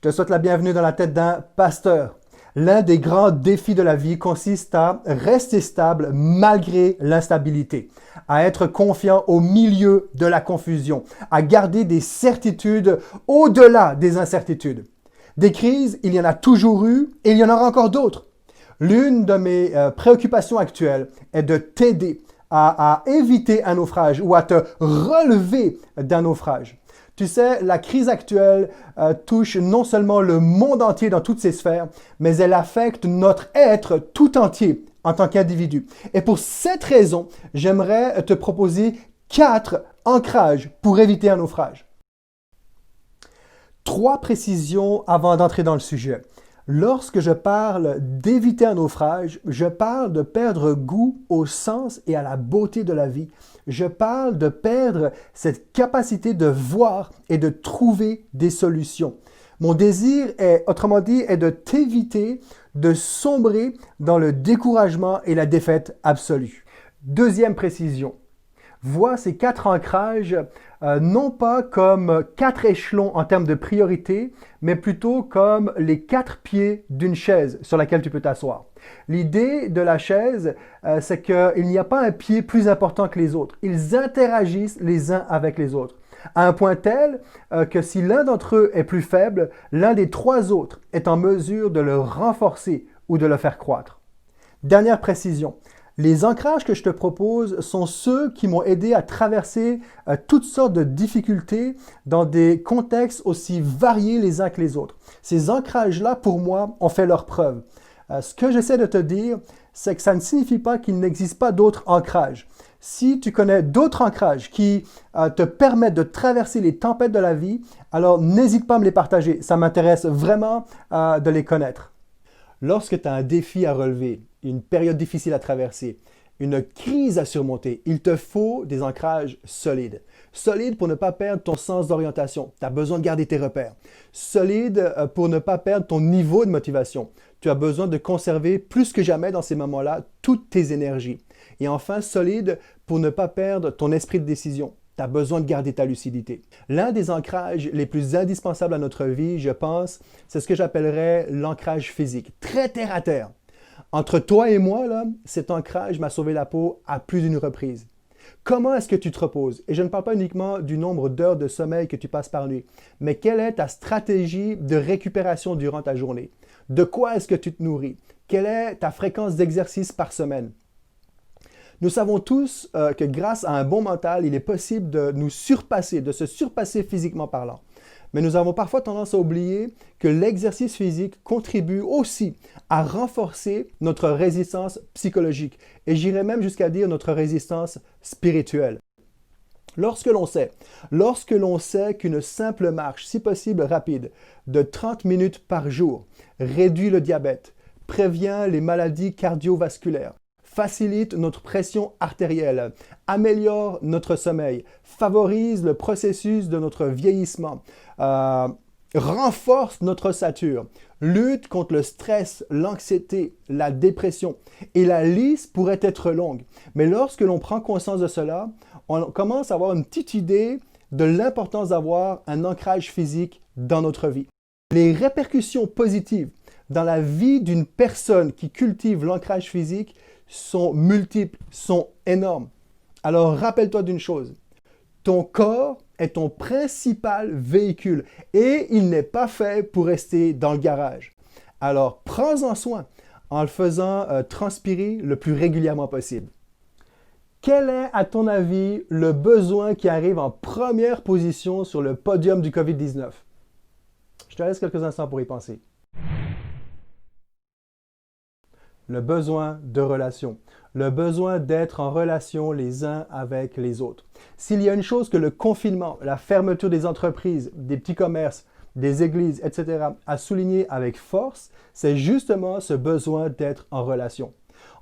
te souhaite la bienvenue dans la tête d'un pasteur. L'un des grands défis de la vie consiste à rester stable malgré l'instabilité, à être confiant au milieu de la confusion, à garder des certitudes au-delà des incertitudes. Des crises, il y en a toujours eu et il y en aura encore d'autres. L'une de mes préoccupations actuelles est de t'aider à éviter un naufrage ou à te relever d'un naufrage. Tu sais, la crise actuelle touche non seulement le monde entier dans toutes ses sphères, mais elle affecte notre être tout entier en tant qu'individu. Et pour cette raison, j'aimerais te proposer 4 ancrages pour éviter un naufrage. 3 précisions avant d'entrer dans le sujet. Lorsque je parle d'éviter un naufrage, je parle de perdre goût au sens et à la beauté de la vie. Je parle de perdre cette capacité de voir et de trouver des solutions. Mon désir est, autrement dit, est de t'éviter de sombrer dans le découragement et la défaite absolue. Deuxième précision. Vois ces 4 ancrages non pas comme 4 échelons en termes de priorité, mais plutôt comme les 4 pieds d'une chaise sur laquelle tu peux t'asseoir. L'idée de la chaise, c'est qu'il n'y a pas un pied plus important que les autres. Ils interagissent les uns avec les autres, à un point tel que si l'un d'entre eux est plus faible, l'un des 3 autres est en mesure de le renforcer ou de le faire croître. Dernière précision. Les ancrages que je te propose sont ceux qui m'ont aidé à traverser toutes sortes de difficultés dans des contextes aussi variés les uns que les autres. Ces ancrages-là, pour moi, ont fait leur preuve. Ce que j'essaie de te dire, c'est que ça ne signifie pas qu'il n'existe pas d'autres ancrages. Si tu connais d'autres ancrages qui te permettent de traverser les tempêtes de la vie, alors n'hésite pas à me les partager. Ça m'intéresse vraiment de les connaître. Lorsque tu as un défi à relever, une période difficile à traverser, une crise à surmonter, il te faut des ancrages solides. Solides pour ne pas perdre ton sens d'orientation. Tu as besoin de garder tes repères. Solides pour ne pas perdre ton niveau de motivation. Tu as besoin de conserver plus que jamais dans ces moments-là toutes tes énergies. Et enfin, solide pour ne pas perdre ton esprit de décision. Tu as besoin de garder ta lucidité. L'un des ancrages les plus indispensables à notre vie, je pense, c'est ce que j'appellerais l'ancrage physique, très terre à terre. Entre toi et moi, là, cet ancrage m'a sauvé la peau à plus d'une reprise. Comment est-ce que tu te reposes? Et je ne parle pas uniquement du nombre d'heures de sommeil que tu passes par nuit, mais quelle est ta stratégie de récupération durant ta journée? De quoi est-ce que tu te nourris? Quelle est ta fréquence d'exercice par semaine? Nous savons tous que grâce à un bon mental, il est possible de nous surpasser, de se surpasser physiquement parlant. Mais nous avons parfois tendance à oublier que l'exercice physique contribue aussi à renforcer notre résistance psychologique et j'irais même jusqu'à dire notre résistance spirituelle. Lorsque l'on sait qu'une simple marche, si possible rapide, de 30 minutes par jour, réduit le diabète, prévient les maladies cardiovasculaires, facilite notre pression artérielle, améliore notre sommeil, favorise le processus de notre vieillissement, renforce notre ossature, lutte contre le stress, l'anxiété, la dépression. Et la liste pourrait être longue. Mais lorsque l'on prend conscience de cela, on commence à avoir une petite idée de l'importance d'avoir un ancrage physique dans notre vie. Les répercussions positives dans la vie d'une personne qui cultive l'ancrage physique sont multiples, sont énormes. Alors rappelle-toi d'une chose, ton corps est ton principal véhicule et il n'est pas fait pour rester dans le garage. Alors prends-en soin en le faisant transpirer le plus régulièrement possible. Quel est, à ton avis, le besoin qui arrive en première position sur le podium du COVID-19? Je te laisse quelques instants pour y penser. Le besoin de relation, le besoin d'être en relation les uns avec les autres. S'il y a une chose que le confinement, la fermeture des entreprises, des petits commerces, des églises, etc. a souligné avec force, c'est justement ce besoin d'être en relation.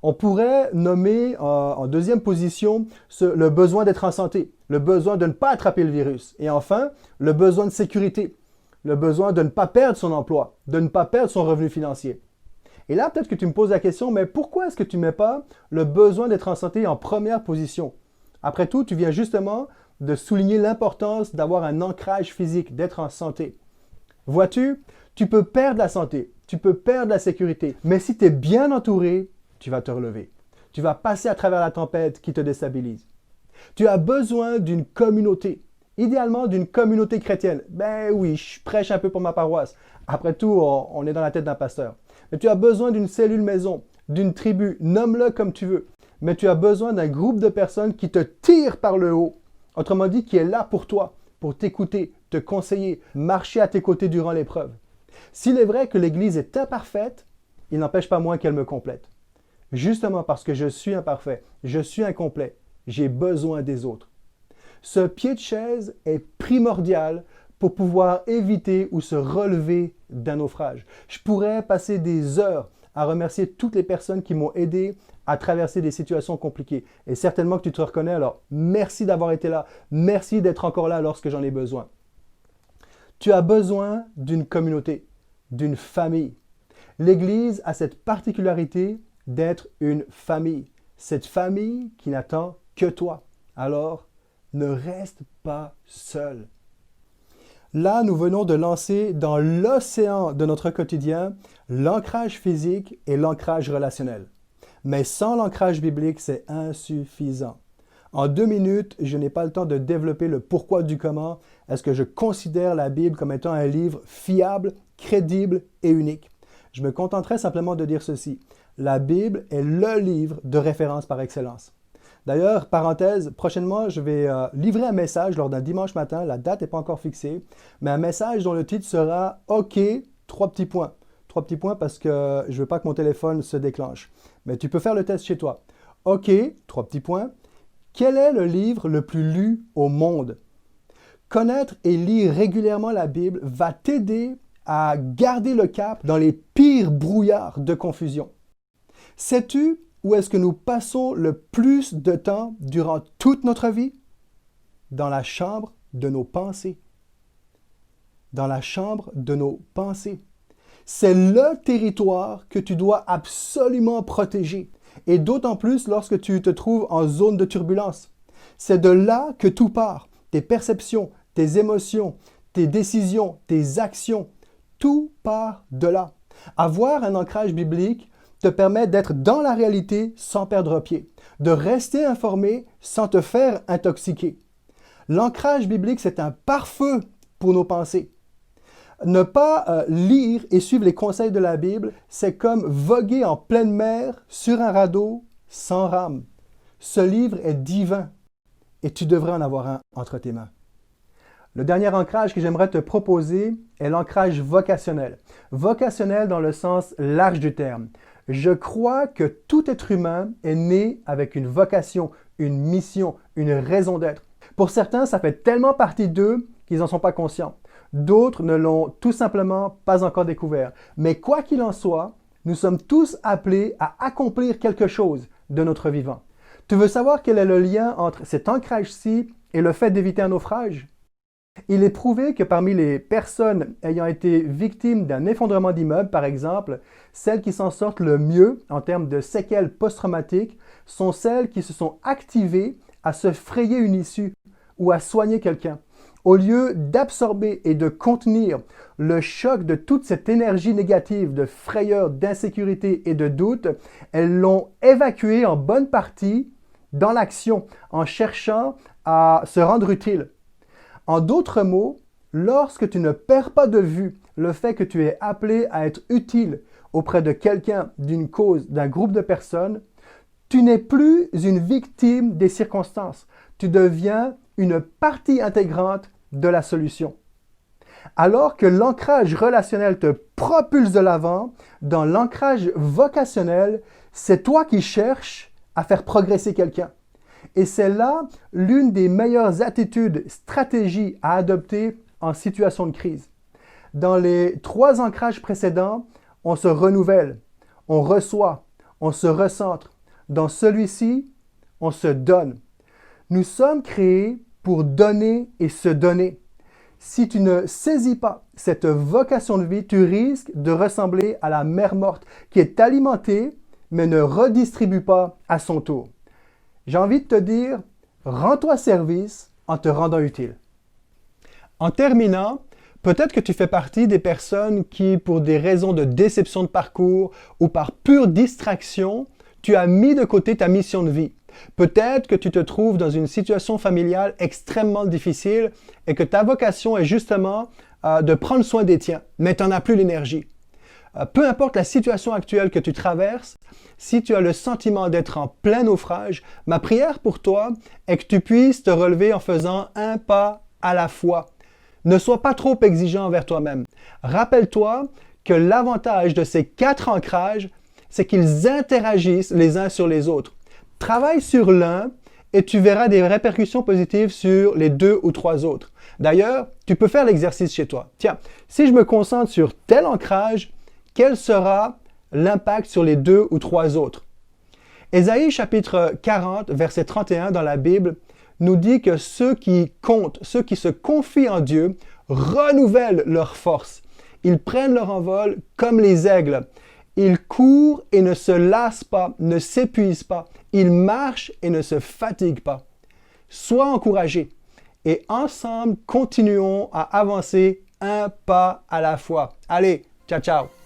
On pourrait nommer en deuxième position le besoin d'être en santé, le besoin de ne pas attraper le virus et enfin le besoin de sécurité, le besoin de ne pas perdre son emploi, de ne pas perdre son revenu financier. Et là, peut-être que tu me poses la question, mais pourquoi est-ce que tu ne mets pas le besoin d'être en santé en première position? Après tout, tu viens justement de souligner l'importance d'avoir un ancrage physique, d'être en santé. Vois-tu, Tu peux perdre la santé, tu peux perdre la sécurité, mais si tu es bien entouré, tu vas te relever. Tu vas passer à travers la tempête qui te déstabilise. Tu as besoin d'une communauté, idéalement d'une communauté chrétienne. Ben oui, je prêche un peu pour ma paroisse. Après tout, on est dans la tête d'un pasteur. Mais tu as besoin d'une cellule maison, d'une tribu, nomme-le comme tu veux. Mais tu as besoin d'un groupe de personnes qui te tirent par le haut. Autrement dit, qui est là pour toi, pour t'écouter, te conseiller, marcher à tes côtés durant l'épreuve. S'il est vrai que l'Église est imparfaite, il n'empêche pas moins qu'elle me complète. Justement parce que je suis imparfait, je suis incomplet, j'ai besoin des autres. Ce pied de chaise est primordial pour pouvoir éviter ou se relever d'un naufrage. Je pourrais passer des heures à remercier toutes les personnes qui m'ont aidé à traverser des situations compliquées. Et certainement que tu te reconnais, alors merci d'avoir été là, merci d'être encore là lorsque j'en ai besoin. Tu as besoin d'une communauté, d'une famille. L'Église a cette particularité d'être une famille. Cette famille qui n'attend que toi. Alors, ne reste pas seul. Là, nous venons de lancer dans l'océan de notre quotidien l'ancrage physique et l'ancrage relationnel. Mais sans l'ancrage biblique, c'est insuffisant. En 2 minutes, je n'ai pas le temps de développer le pourquoi du comment. Est-ce que je considère la Bible comme étant un livre fiable, crédible et unique? Je me contenterai simplement de dire ceci. La Bible est le livre de référence par excellence. D'ailleurs, parenthèse, prochainement, je vais livrer un message lors d'un dimanche matin, la date n'est pas encore fixée, mais un message dont le titre sera « OK, 3 petits points ». 3 petits points parce que je ne veux pas que mon téléphone se déclenche. Mais tu peux faire le test chez toi. OK, 3 petits points. Quel est le livre le plus lu au monde? Connaître et lire régulièrement la Bible va t'aider à garder le cap dans les pires brouillards de confusion. Sais-tu où est-ce que nous passons le plus de temps durant toute notre vie? Dans la chambre de nos pensées. Dans la chambre de nos pensées. C'est le territoire que tu dois absolument protéger. Et d'autant plus lorsque tu te trouves en zone de turbulence. C'est de là que tout part. Tes perceptions, tes émotions, tes décisions, tes actions. Tout part de là. Avoir un ancrage biblique te permet d'être dans la réalité sans perdre pied, de rester informé sans te faire intoxiquer. L'ancrage biblique, c'est un pare-feu pour nos pensées. Ne pas lire et suivre les conseils de la Bible, c'est comme voguer en pleine mer sur un radeau sans rame. Ce livre est divin et tu devrais en avoir un entre tes mains. Le dernier ancrage que j'aimerais te proposer est l'ancrage vocationnel. Vocationnel dans le sens large du terme. Je crois que tout être humain est né avec une vocation, une mission, une raison d'être. Pour certains, ça fait tellement partie d'eux qu'ils n'en sont pas conscients. D'autres ne l'ont tout simplement pas encore découvert. Mais quoi qu'il en soit, nous sommes tous appelés à accomplir quelque chose de notre vivant. Tu veux savoir quel est le lien entre cet ancrage-ci et le fait d'éviter un naufrage? Il est prouvé que parmi les personnes ayant été victimes d'un effondrement d'immeuble, par exemple, celles qui s'en sortent le mieux en termes de séquelles post-traumatiques sont celles qui se sont activées à se frayer une issue ou à soigner quelqu'un. Au lieu d'absorber et de contenir le choc de toute cette énergie négative de frayeur, d'insécurité et de doute, elles l'ont évacué en bonne partie dans l'action en cherchant à se rendre utile. En d'autres mots, lorsque tu ne perds pas de vue le fait que tu es appelé à être utile auprès de quelqu'un, d'une cause, d'un groupe de personnes, tu n'es plus une victime des circonstances. Tu deviens une partie intégrante de la solution. Alors que l'ancrage relationnel te propulse de l'avant, dans l'ancrage vocationnel, c'est toi qui cherches à faire progresser quelqu'un. Et c'est là l'une des meilleures attitudes, stratégies à adopter en situation de crise. Dans les 3 ancrages précédents, on se renouvelle, on reçoit, on se recentre. Dans celui-ci, on se donne. Nous sommes créés pour donner et se donner. Si tu ne saisis pas cette vocation de vie, tu risques de ressembler à la mer morte qui est alimentée mais ne redistribue pas à son tour. J'ai envie de te dire, rends-toi service en te rendant utile. En terminant, Peut-être que tu fais partie des personnes qui, pour des raisons de déception de parcours ou par pure distraction, tu as mis de côté ta mission de vie. Peut-être que tu te trouves dans une situation familiale extrêmement difficile et que ta vocation est justement de prendre soin des tiens, mais tu n'en as plus l'énergie. Peu importe la situation actuelle que tu traverses, si tu as le sentiment d'être en plein naufrage, ma prière pour toi est que tu puisses te relever en faisant un pas à la fois. Ne sois pas trop exigeant envers toi-même. Rappelle-toi que l'avantage de ces 4 ancrages, c'est qu'ils interagissent les uns sur les autres. Travaille sur l'un et tu verras des répercussions positives sur les 2 ou 3 autres. D'ailleurs, tu peux faire l'exercice chez toi. Tiens, si je me concentre sur tel ancrage, quel sera l'impact sur les 2 ou 3 autres? Ésaïe chapitre 40, verset 31 dans la Bible, nous dit que ceux qui comptent, ceux qui se confient en Dieu, renouvellent leur force. Ils prennent leur envol comme les aigles. Ils courent et ne se lassent pas, ne s'épuisent pas. Ils marchent et ne se fatiguent pas. Sois encouragé et ensemble, continuons à avancer un pas à la fois. Allez, ciao, ciao!